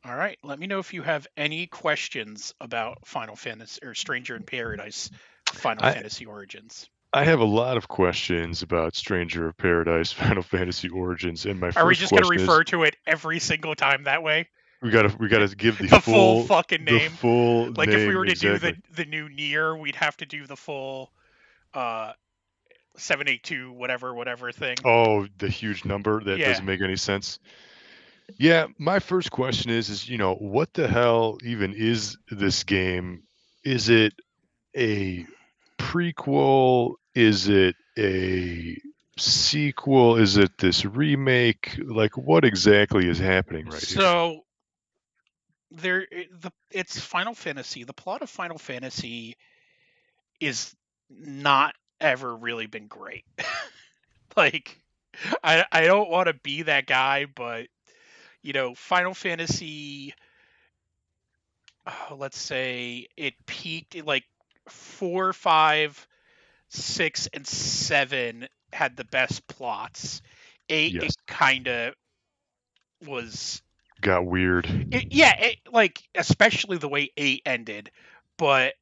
All right. Let me know if you have any questions about Final Fantasy or Stranger in Paradise Final I Fantasy Origins. I have a lot of questions about Stranger of Paradise Final Fantasy Origins, and my Are we first just going to question is refer to it every single time that way? we gotta give The full fucking the name? full Like if we name were to do exactly. the new Nier, we'd have to do the full uh 782 whatever thing. Oh, the huge number that Yeah. doesn't make any sense. Yeah, my first question is what the hell even is this game? Is it a prequel? Is it a sequel? Is it this remake? Like, what exactly is happening right here? So it's Final Fantasy. The plot of Final Fantasy is not ever really been great. Like I don't want to be that guy, but Final Fantasy, let's say it peaked at like 4, 5, 6, and 7 had the best plots. 8, it Yes, kind of was. got weird. Like especially the way 8 ended, but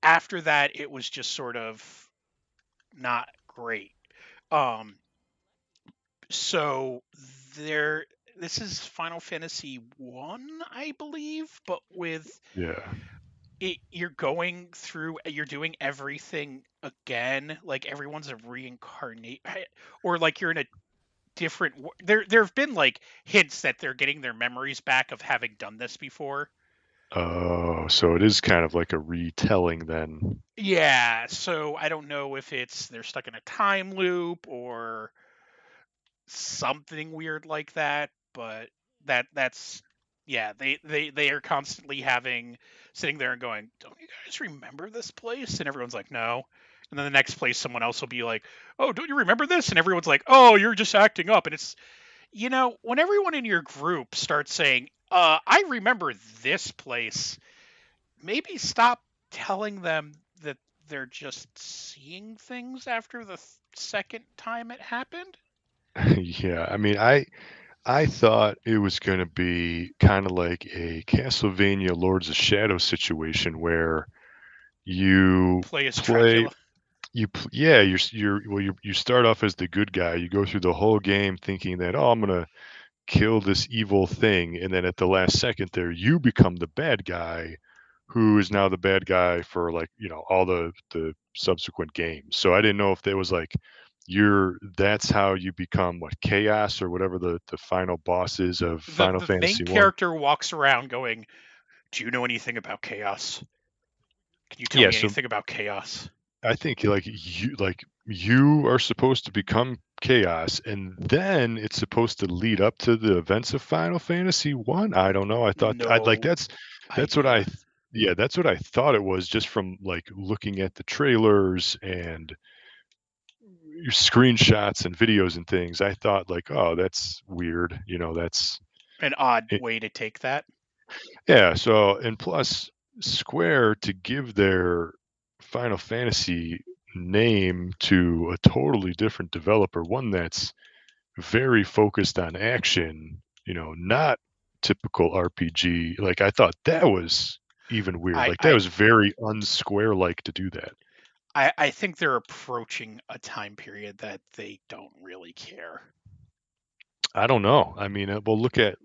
after that it was just sort of not great. Um, so there, this is Final Fantasy 1, I believe, but with Yeah. it, you're doing everything again. Like everyone's a reincarnate, or like you're in a different. There have been like hints that they're getting their memories back of having done this before. Oh, so it is kind of like a retelling then. Yeah, so I don't know if it's they're stuck in a time loop or something weird like that, but that's yeah, they are constantly having sitting there and going, "Don't you guys remember this place?" And everyone's like, "No." And then the next place someone else will be like, "Oh, don't you remember this?" And everyone's like, "Oh, you're just acting up." And it's when everyone in your group starts saying, I remember this place," maybe stop telling them that they're just seeing things after the second time it happened. Yeah, I mean, I thought it was going to be kind of like a Castlevania Lords of Shadow situation where you Play as play Dracula. yeah, you start off as the good guy. You go through the whole game thinking that, oh, I'm gonna kill this evil thing, and then at the last second there you become the bad guy who is now the bad guy for, like, all the subsequent games. So I didn't know if there was like that's how you become what, chaos or whatever the final boss is of Final The main Fantasy 1. character walks around going, "Do you know anything about chaos? Can you tell Yeah, me so anything about chaos?" I think you are supposed to become chaos, and then it's supposed to lead up to the events of Final Fantasy 1. I don't know. I thought I'd like No that's what idea. yeah, that's what I thought it was, just from like looking at the trailers and your screenshots and videos and things. I thought like, oh, that's weird. That's An odd it, way to take that. yeah. So, and plus, Square, to give their Final Fantasy name to a totally different developer, one that's very focused on action, not typical RPG. Like, I thought that was even weird. I Like, that I was very unsquare like to do that. I think they're approaching a time period that they don't really care. I don't know. I mean, well, look at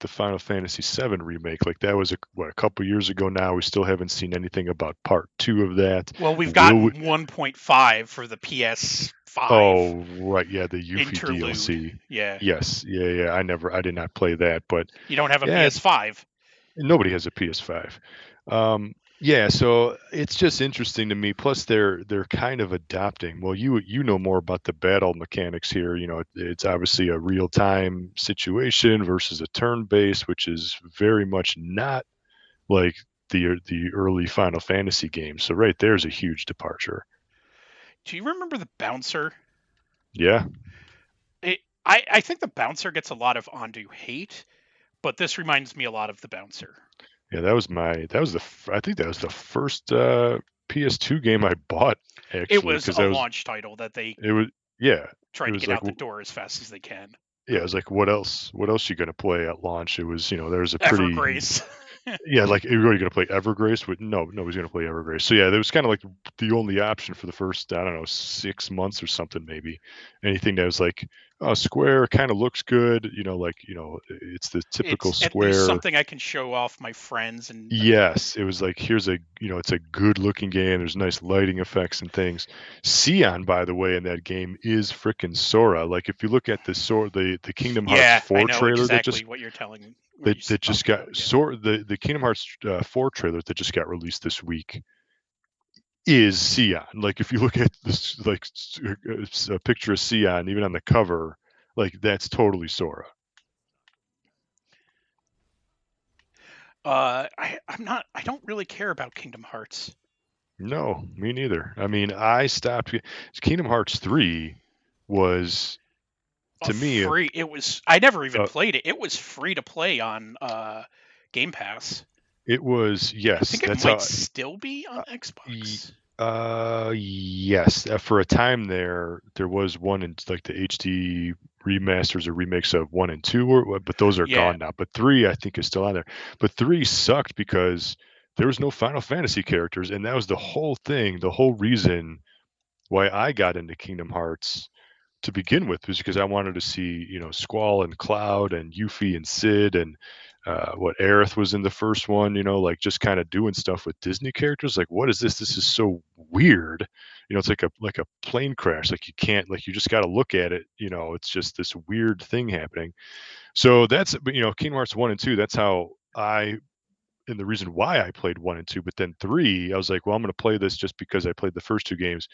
the Final Fantasy VII remake. Like, that was a couple years ago now. We still haven't seen anything about part two of that. Well, we've Will we? gotten 1.5 for the PS5 Oh, right. Yeah, the Yuffie interlude. DLC. Yeah. Yes. Yeah, yeah. I did not play that, but You don't have a yeah, PS5. nobody has a PS5. Yeah, so it's just interesting to me. Plus, they're kind of adapting. Well, you know more about the battle mechanics here. It's obviously a real time situation versus a turn based, which is very much not like the early Final Fantasy games. So right there's a huge departure. Do you remember the bouncer? Yeah, I think the bouncer gets a lot of undue hate, but this reminds me a lot of the bouncer. yeah. I think that was the first PS2 game I bought, It actually, was because a I was launch title that they it was yeah. try It to was get like out the door as fast as they can. yeah, it was like, what else? What else you gonna play at launch? It was, there's a pretty Evergrace. yeah, like, are you gonna play Evergrace? With no, nobody's gonna play Evergrace. So yeah, that was kind of like the only option for the first, I don't know, 6 months or something, maybe. Anything that was like, oh, Square kind of looks good, it's the typical It's at least Square. something I can show off my friends and Yes, it was like, here's it's a good looking game. There's nice lighting effects and things. Sion, by the way, in that game is frickin' Sora. Like, if you look at the Kingdom Hearts yeah, I 4 know trailer that just exactly what you're telling what that, you're that just talking got about. Yeah. the Kingdom Hearts 4 trailer that just got released this week is Sion. Like, if you look at this, like, a picture of Sion, even on the cover, like, that's totally Sora. I don't really care about Kingdom Hearts. No, me neither. I mean, I stopped. Kingdom Hearts 3 was, A to me, free it was I never even uh, played it. It was free to play on Game Pass. it was, I yes, think it that's might how. still be on Y Xbox. yes, for a time there was one in, like, the HD remasters or remakes of 1 and 2, but those are Yeah. gone now, but 3, I think, is still on there. But 3 sucked because there was no Final Fantasy characters, and that was the whole thing, the whole reason why I got into Kingdom Hearts to begin with, was because I wanted to see, Squall and Cloud and Yuffie and Sid and, what, Aerith was in the first one, like, just kind of doing stuff with Disney characters. Like, what is this? This is so weird. It's like a plane crash. Like, you can't, like, you just got to look at it. It's just this weird thing happening. So that's, but Kingdom Hearts 1 and 2. That's how I, and the reason why I played 1 and 2. But then 3, I was like, well, I'm going to play this just because I played the first two games.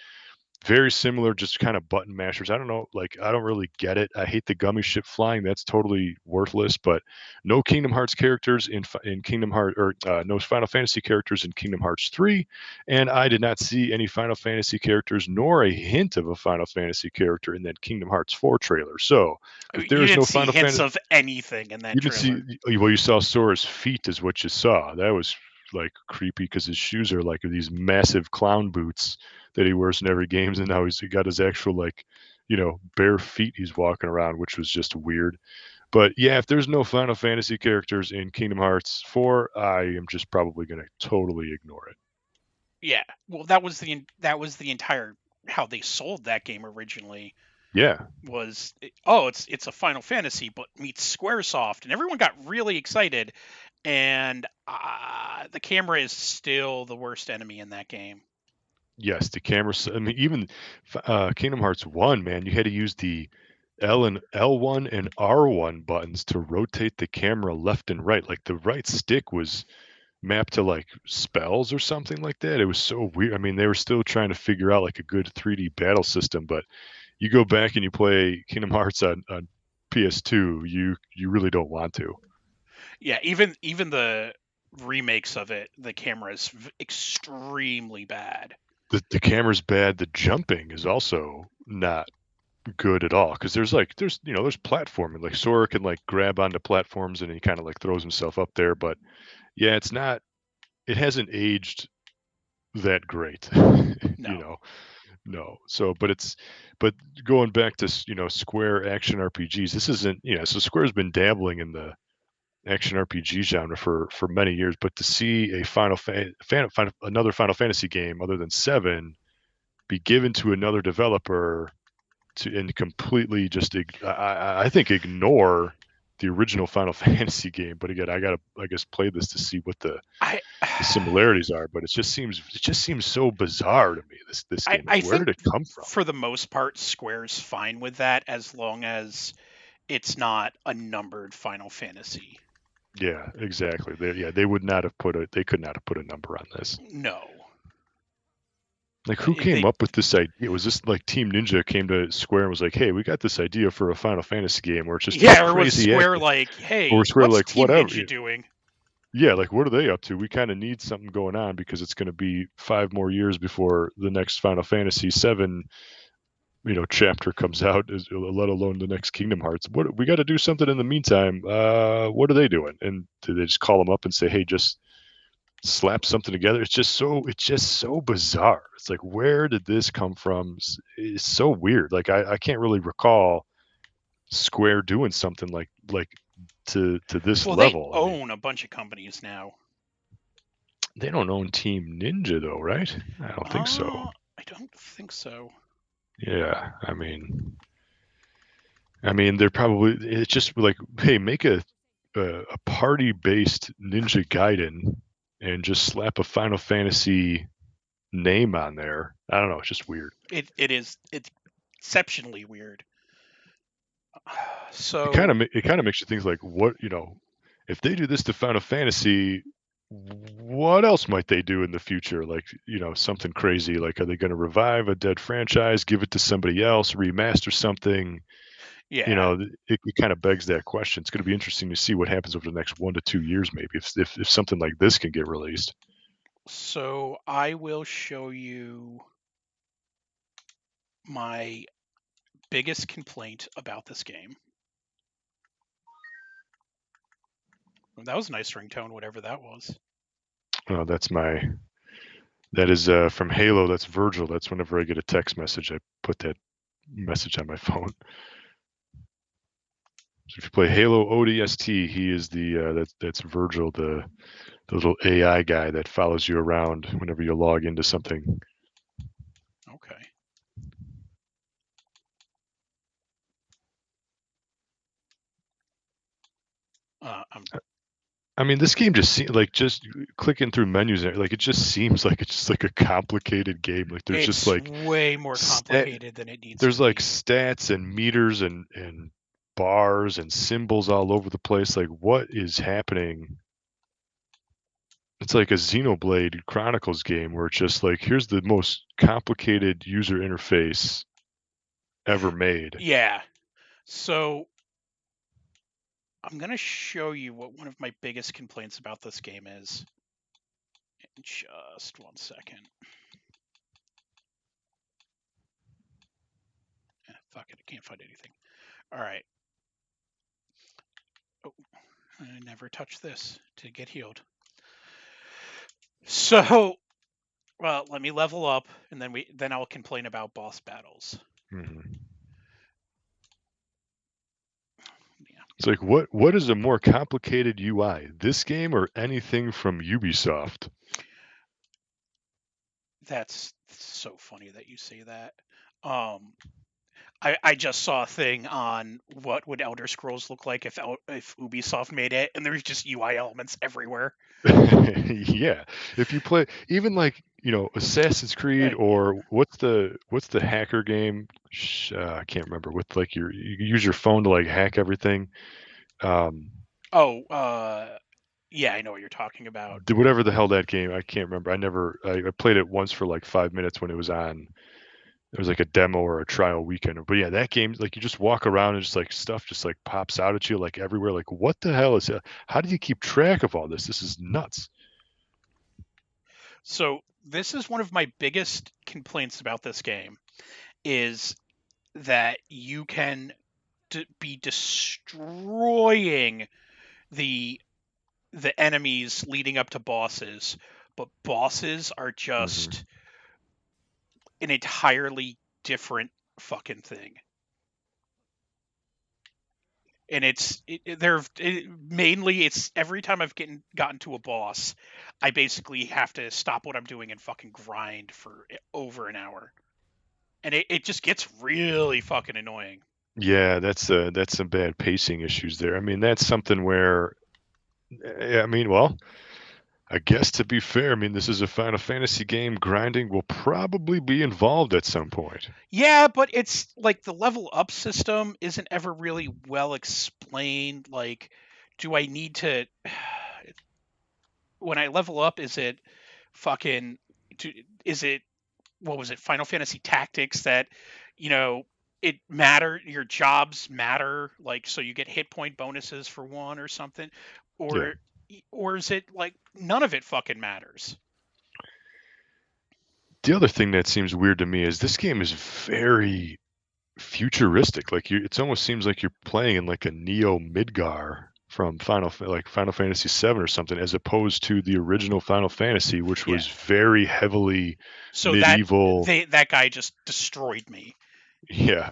Very similar, just kind of button mashers. I don't know, like, I don't really get it. I hate the gummy ship flying. That's totally worthless. But no Kingdom Hearts characters in Kingdom Heart, or no Final Fantasy characters in Kingdom Hearts 3, and I did not see any Final Fantasy characters nor a hint of a Final Fantasy character in that Kingdom Hearts 4 trailer. So I if mean, there you is didn't no see Final hints Fantasy, of anything in that you didn't trailer. see, well, you saw Sora's feet is what you saw. That was, like, creepy because his shoes are like these massive clown boots that he wears in every games, and now he got his actual, like, bare feet he's walking around, which was just weird. But yeah, if there's no Final Fantasy characters in Kingdom Hearts 4, I am just probably gonna totally ignore it. Yeah. Well, that was the entire how they sold that game originally Yeah. was oh, it's a Final Fantasy but meets Squaresoft and everyone got really excited and the camera is still the worst enemy in that game. Yes, the camera. I mean, even Kingdom Hearts 1, man, you had to use the L1 and R1 buttons to rotate the camera left and right. Like, the right stick was mapped to, like, spells or something like that. It was so weird. I mean, they were still trying to figure out, like, a good 3D battle system, but you go back and you play Kingdom Hearts on PS2, you really don't want to. Yeah, even the remakes of it, the camera is extremely bad. The camera's bad. The jumping is also not good at all, because there's platforming, like, Sora can, like, grab onto platforms and he kind of, like, throws himself up there, but yeah, it hasn't aged that great. you No. know no, so, but going back to Square action RPGs, this isn't, so Square's been dabbling in the action RPG genre for many years, but to see a another Final Fantasy game other than 7 be given to another developer to, and completely just I think ignore the original Final Fantasy game. But again, I gotta, I guess, play this to see what I the similarities are. But it just seems so bizarre to me. This game, like, I where think did it come from? for the most part Square's fine with that as long as it's not a numbered Final Fantasy. Yeah, exactly. They would not have they could not have put a number on this. No. Like, who came They up with this idea? Was this like Team Ninja came to Square and was like, "Hey, we got this idea for a Final Fantasy game where it's just this yeah, or was crazy Square action," like, or "Hey, Square what's like, Team "Whatever." Ninja doing?" Yeah, like, what are they up to? We kind of need something going on because it's going to be 5 more years before the next Final Fantasy 7, chapter comes out, let alone the next Kingdom Hearts. What, we got to do something in the meantime. What are they doing? And do they just call them up and say, "Hey, just slap something together"? It's just so bizarre. It's like, where did this come from? It's so weird. Like, I can't really recall Square doing something like to this Well, they level. I mean, own a bunch of companies now. they don't own Team Ninja though, right? I don't think so. I don't think so. Yeah, I mean, they're probably. It's just like, hey, make a party based Ninja Gaiden and just slap a Final Fantasy name on there. I don't know. It's just weird. It's exceptionally weird. It kind So of makes you think like, what, if they do this to Final Fantasy, what else might they do in the future? Like, something crazy. Like, are they going to revive a dead franchise, give it to somebody else, remaster something? yeah. It kind of begs that question. It's going to be interesting to see what happens over the next 1 to 2 years, maybe if something like this can get released. So I will show you my biggest complaint about this game. That was a nice ringtone, whatever that was. Oh, that is from Halo. That's Virgil. That's whenever I get a text message, I put that message on my phone. So if you play Halo ODST, he is that's Virgil, the little AI guy that follows you around whenever you log into something. Okay. I'm I mean, this game just seems like just clicking through menus. Like it just seems like it's just like a complicated game. Like there's just It's like way more stat, complicated than it needs to there's like be. stats and meters and bars and symbols all over the place. Like what is happening? It's like a Xenoblade Chronicles game where it's just like here's the most complicated user interface ever made. Yeah. So I'm going to show you what one of my biggest complaints about this game is. In just 1 second. Fuck it, I can't find anything. All right. Oh, I never touched this to get healed. So, well, let me level up, and then I'll complain about boss battles. Mhm. Yeah, It's like what is a more complicated UI, this game or anything from Ubisoft? that's so funny that you say that. Um, I just saw a thing on what would Elder Scrolls look like if Ubisoft made it, and there's just UI elements everywhere. Yeah, if you play even like Assassin's Creed, Hey, or what's the hacker game? I can't remember. With like you use your phone to like hack everything. Um, oh, yeah, I know what you're talking about. whatever the hell that game. I can't remember. I played it once for like 5 minutes when it was on. It was like a demo or a trial weekend. But yeah, that game, like you just walk around and just like stuff just like pops out at you like everywhere. Like what the hell is that? How do you keep track of all this? This is nuts. So this is one of my biggest complaints about this game is that you can be destroying the enemies leading up to bosses, but bosses are Hmm. just an entirely different fucking thing. And mainly it's every time I've gotten to a boss, I basically have to stop what I'm doing and fucking grind for over an hour, and it just gets really fucking annoying. Yeah, that's some bad pacing issues there. I mean, that's something where, I mean, well, I guess to be fair, I mean, this is a Final Fantasy game. Grinding will probably be involved at some point. Yeah, but it's like the level up system isn't ever really well explained. Like, do I need to when I level up? Is it fucking? Is it what was it? Final Fantasy Tactics that you know it matter. Your jobs matter. Like, so you get hit point bonuses for one or something, Yeah. or is it like none of it fucking matters? The other thing that seems weird to me is this game is very futuristic. Like it almost seems like you're playing in like a Neo Midgar from like Final Fantasy VII or something, as opposed to the original Final Fantasy, which Yeah. was very heavily So medieval. that guy just destroyed me. Yeah.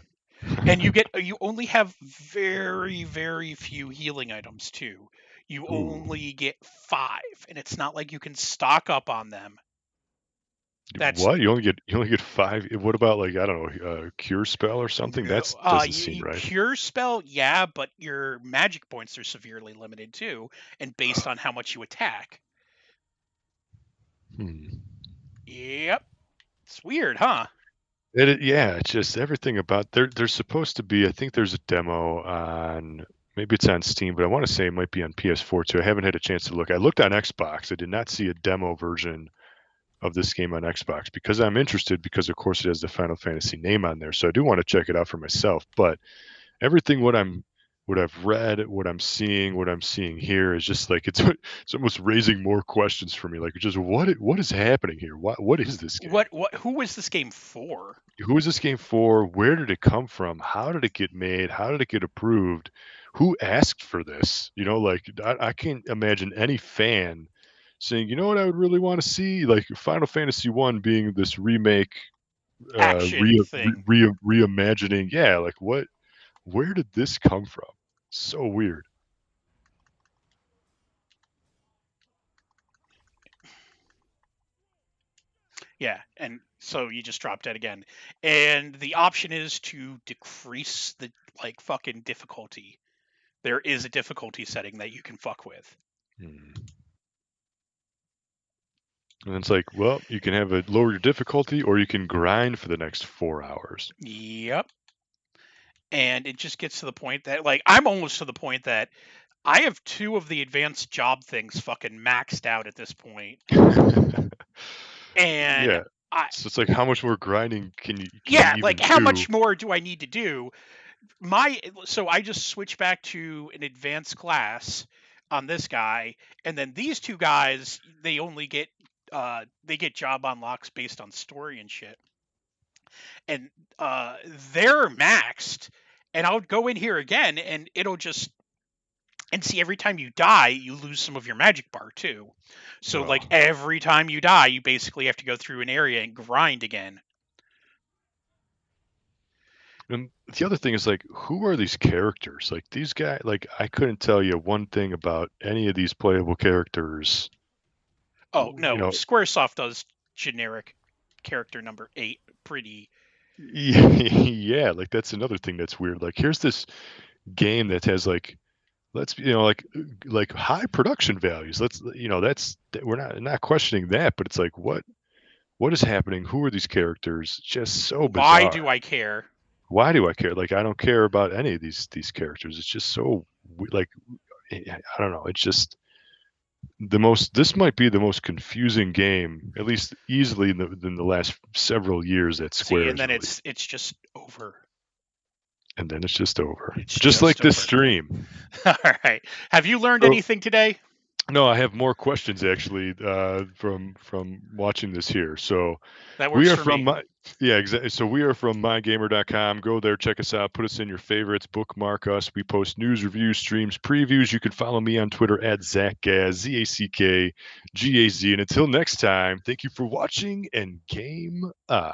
And you only have very, very few healing items too. You Ooh. only get 5, and it's not like you can stock up on them. That's What? You only get 5? What about, like, I don't know, cure spell or something? no, That's doesn't seem right. cure spell, yeah, but your magic points are severely limited too, and based on how much you attack. Hmm. Yep, it's weird, huh? Yeah, it's just everything about there's supposed to be, I think there's a demo on, maybe it's on Steam, but I wanna say it might be on PS4 too. I haven't had a chance to look. I looked on Xbox. I did not see a demo version of this game on Xbox because I'm interested because, of course, it has the Final Fantasy name on there, so I do wanna check it out for myself, but everything what I've read, what I'm seeing here is just like it's almost raising more questions for me. Like, just what is happening here? What is this game? What who was this game for? Who is this game for? Where did it come from? How did it get made? How did it get approved? Who asked for this? Like I can't imagine any fan saying, you know what I would really want to see, like Final Fantasy One being this remake, Action thing. reimagining. Yeah, like what? Where did this come from? So weird. Yeah, and so you just drop dead again. And the option is to decrease the like fucking difficulty. There is a difficulty setting that you can fuck with. Hmm. And it's like, well, you can have it lower your difficulty, or you can grind for the next 4 hours. Yep. And it just gets to the point that like I'm almost to the point that I have 2 of the advanced job things fucking maxed out at this point. And Yeah. I So it's like, how much more grinding can you yeah, like even how do? much more do I need to do? My so I just switched back to an advanced class on this guy, and then these 2 guys they get job unlocks based on story and shit. And they're maxed, and I'll go in here again and it'll just and see every time you die you lose some of your magic bar too. So Oh. like every time you die you basically have to go through an area and grind again. And the other thing is, like, who are these characters? Like, these guys, like, I couldn't tell you one thing about any of these playable characters. Oh You no, know, Squaresoft does generic character number 8 pretty. yeah, like that's another thing that's weird. Like, here's this game that has like, like high production values. We're not questioning that, but it's like, what is happening? Who are these characters? Just so Why bizarre. do I care? Why do I care? Like, I don't care about any of these characters. It's just so like, I don't know. It's just this might be the most confusing game, at least easily in the last several years that See, Square and has then released. it's just over. And then it's just over. It's Just like just this over. stream. All right. Have you learned So anything today? no, I have more questions actually, from watching this here. So That we works are for from me. my yeah, exactly. So we are from mygamer.com. Go there, check us out, put us in your favorites, bookmark us. We post news, reviews, streams, previews. You can follow me on Twitter at ZackGaz, ZackGaz. And until next time, thank you for watching and game on.